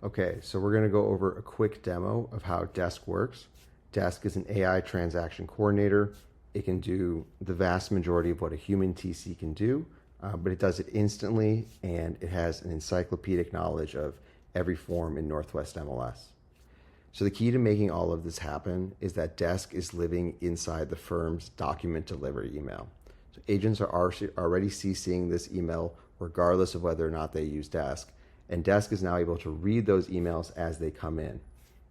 Okay, so we're going to go over a quick demo of how Desk works. Desk is an AI transaction coordinator. It can do the vast majority of what a human TC can do, but it does it instantly, and it has an encyclopedic knowledge of every form in Northwest MLS. So the key to making all of this happen is that Desk is living inside the firm's document delivery email. So agents are already CCing this email regardless of whether or not they use Desk. And Desk is now able to read those emails as they come in.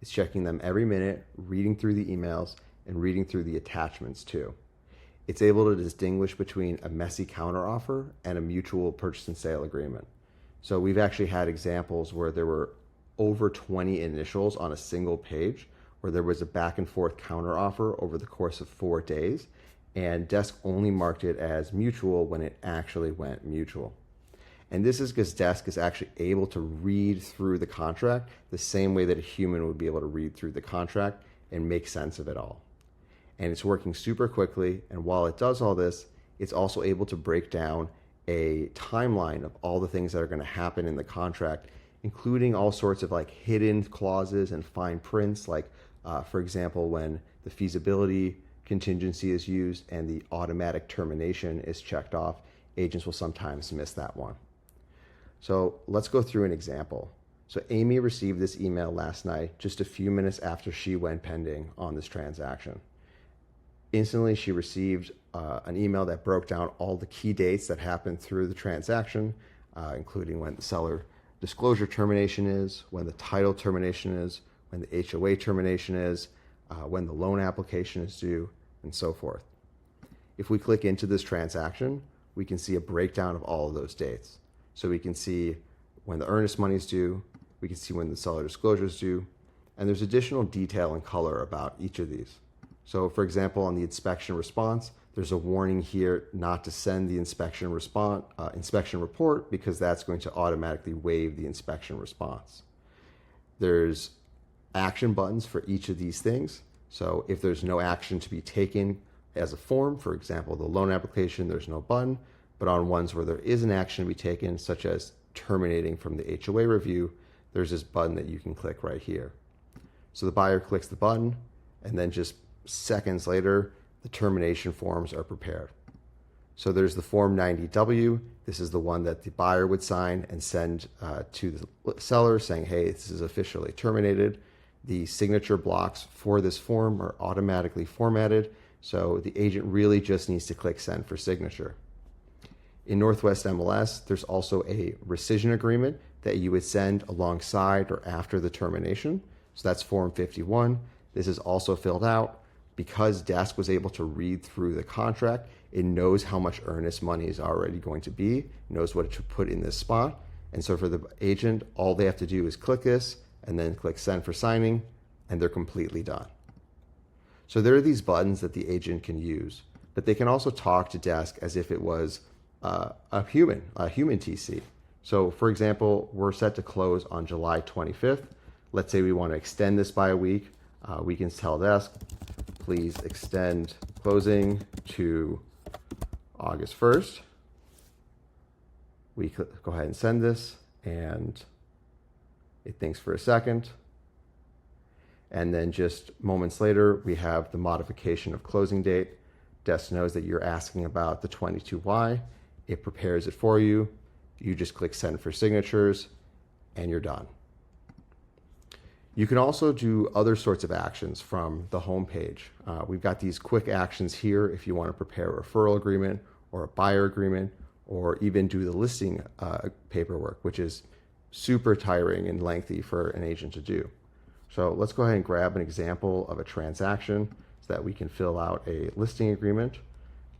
It's checking them every minute, reading through the emails, and reading through the attachments too. It's able to distinguish between a messy counteroffer and a mutual purchase and sale agreement. So we've actually had examples where there were over 20 initials on a single page, where there was a back and forth counteroffer over the course of 4 days, and Desk only marked it as mutual when it actually went mutual. And this is because Desk is actually able to read through the contract the same way that a human would be able to read through the contract and make sense of it all. And it's working super quickly. And while it does all this, it's also able to break down a timeline of all the things that are going to happen in the contract, including all sorts of like hidden clauses and fine prints, like for example, when the feasibility contingency is used and the automatic termination is checked off, agents will sometimes miss that one. So let's go through an example. So Amy received this email last night, just a few minutes after she went pending on this transaction. Instantly, she received an email that broke down all the key dates that happened through the transaction, including when the seller disclosure termination is, when the title termination is, when the HOA termination is, when the loan application is due, and so forth. If we click into this transaction, we can see a breakdown of all of those dates. So we can see when the earnest money is due, we can see when the seller disclosure is due, and there's additional detail and color about each of these. So for example, on the inspection response, there's a warning here not to send the inspection report because that's going to automatically waive the inspection response. There's action buttons for each of these things. So if there's no action to be taken as a form, for example, the loan application, there's no button. But on ones where there is an action to be taken, such as terminating from the HOA review, there's this button that you can click right here. So the buyer clicks the button, and then just seconds later, the termination forms are prepared. So there's the Form 90W. This is the one that the buyer would sign and send to the seller saying, hey, this is officially terminated. The signature blocks for this form are automatically formatted, so the agent really just needs to click send for signature. In Northwest MLS, there's also a rescission agreement that you would send alongside or after the termination. So that's Form 51. This is also filled out. Because Desk was able to read through the contract, it knows how much earnest money is already going to be, knows what to put in this spot. And so for the agent, all they have to do is click this and then click send for signing, and they're completely done. So there are these buttons that the agent can use, but they can also talk to Desk as if it was a human TC. So for example, we're set to close on July 25th. Let's say we want to extend this by a week. We can tell Desk, please extend closing to August 1st. We go ahead and send this, and it thinks for a second. And then just moments later, we have the modification of closing date. Desk knows that you're asking about the 22Y. It prepares it for you. You just click send for signatures, and you're done. You can also do other sorts of actions from the home page. We've got these quick actions here if you want to prepare a referral agreement or a buyer agreement, or even do the listing paperwork, which is super tiring and lengthy for an agent to do. So let's go ahead and grab an example of a transaction so that we can fill out a listing agreement.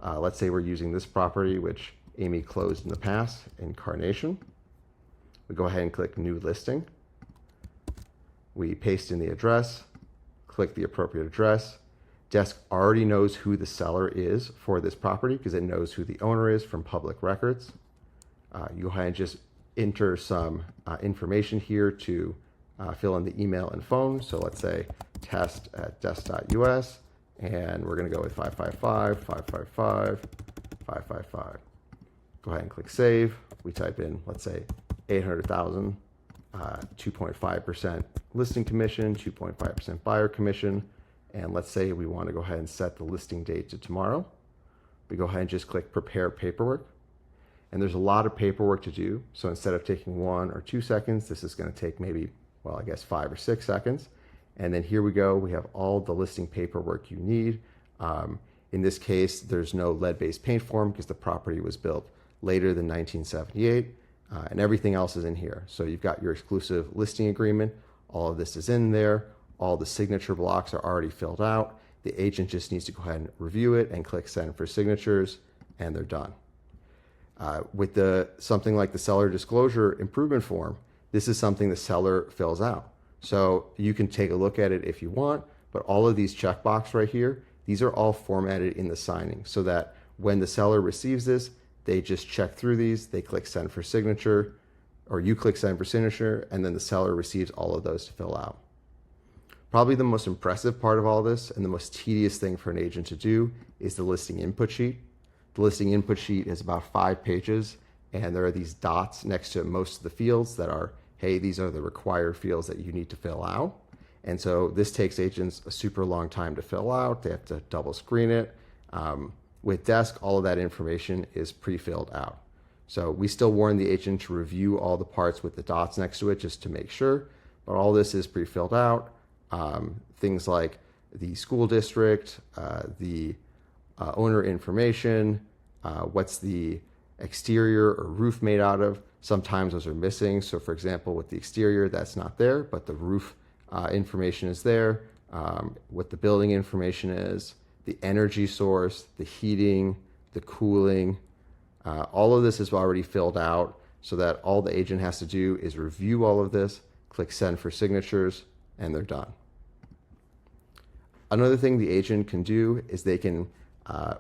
Let's say we're using this property, which Amy closed in the past, in Carnation. We go ahead and click new listing. We paste in the address, click the appropriate address. Desk already knows who the seller is for this property because it knows who the owner is from public records. You go ahead and just enter some information here to fill in the email and phone. So let's say test@desk.us, and we're going to go with 555, 555, 555. Go ahead and click save. We type in, let's say, 800,000, 2.5% listing commission, 2.5% buyer commission. And let's say we want to go ahead and set the listing date to tomorrow. We go ahead and just click prepare paperwork. And there's a lot of paperwork to do. So instead of taking 1 or 2 seconds, this is going to take maybe, well, I guess 5 or 6 seconds. And then here we go. We have all the listing paperwork you need. In this case, there's no lead-based paint form because the property was built later than 1978, and everything else is in here. So you've got your exclusive listing agreement. All of this is in there. All the signature blocks are already filled out. The agent just needs to go ahead and review it and click send for signatures, and they're done. With something like the seller disclosure improvement form, this is something the seller fills out. So you can take a look at it if you want, but all of these checkboxes right here, these are all formatted in the signing so that when the seller receives this, they just check through these, they click send for signature, or you click send for signature, and then the seller receives all of those to fill out. Probably the most impressive part of all this and the most tedious thing for an agent to do is the listing input sheet. The listing input sheet is about 5 pages, and there are these dots next to most of the fields that are, hey, these are the required fields that you need to fill out. And so this takes agents a super long time to fill out. They have to double screen it. With Desk, all of that information is pre-filled out. So we still warn the agent to review all the parts with the dots next to it just to make sure, but all this is pre-filled out. Things like the school district, the owner information, what's the exterior or roof made out of. Sometimes those are missing. So for example, with the exterior, that's not there, but the roof information is there, what the building information is, the energy source, the heating, the cooling. All of this is already filled out so that all the agent has to do is review all of this, click send for signatures, and they're done. Another thing the agent can do is they can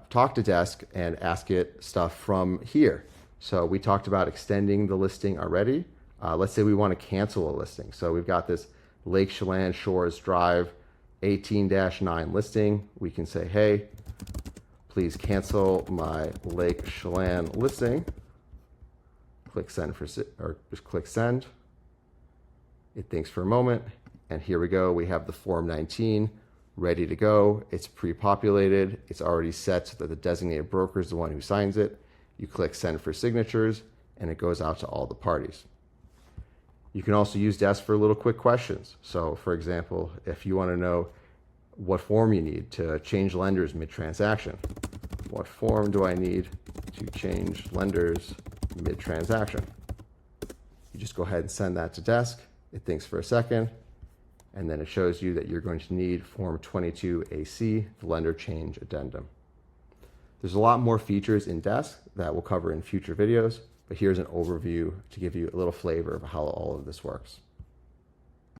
talk to Desk and ask it stuff from here. So we talked about extending the listing already. Let's say we want to cancel a listing. So we've got this Lake Chelan Shores Drive 18-9 listing. We can say, hey, please cancel my Lake Chelan listing. Click send or just click send. It thinks for a moment, and here we go. We have the Form 19 ready to go. It's pre-populated. It's already set so that the designated broker is the one who signs it. You click send for signatures, and it goes out to all the parties. You can also use Desk for little quick questions. So for example, if you want to know what form you need to change lenders mid-transaction, what form do I need to change lenders mid-transaction? You just go ahead and send that to Desk. It thinks for a second, and then it shows you that you're going to need Form 22AC, the lender change addendum. There's a lot more features in Desk that we'll cover in future videos, but here's an overview to give you a little flavor of how all of this works.